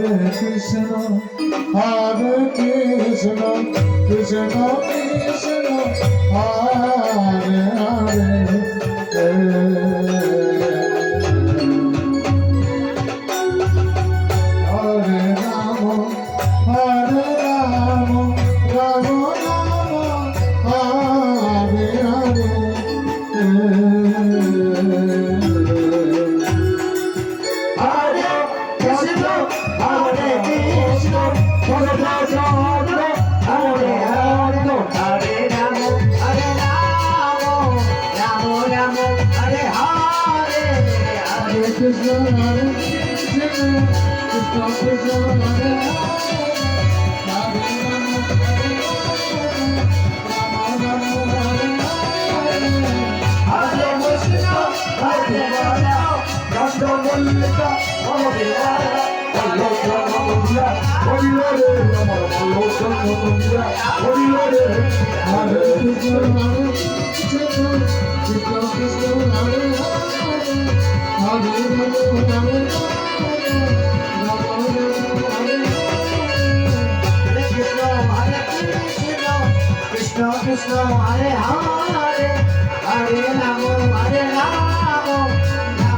Krishna Hare Krishna Krishna Krishna Hare Hare Hare Ram Hare Ram Ram Ram Hare Hare Krishna Hare Krishna Krishna Krishna Hare Hare Hare Krishna Hare Rama Rama Mallika Hare Rama Hare Hare Hare Krishna Krishna Krishna Hare Hare Krishna Krishna Hare Hare Hare Rama Hare Rama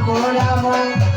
Rama Rama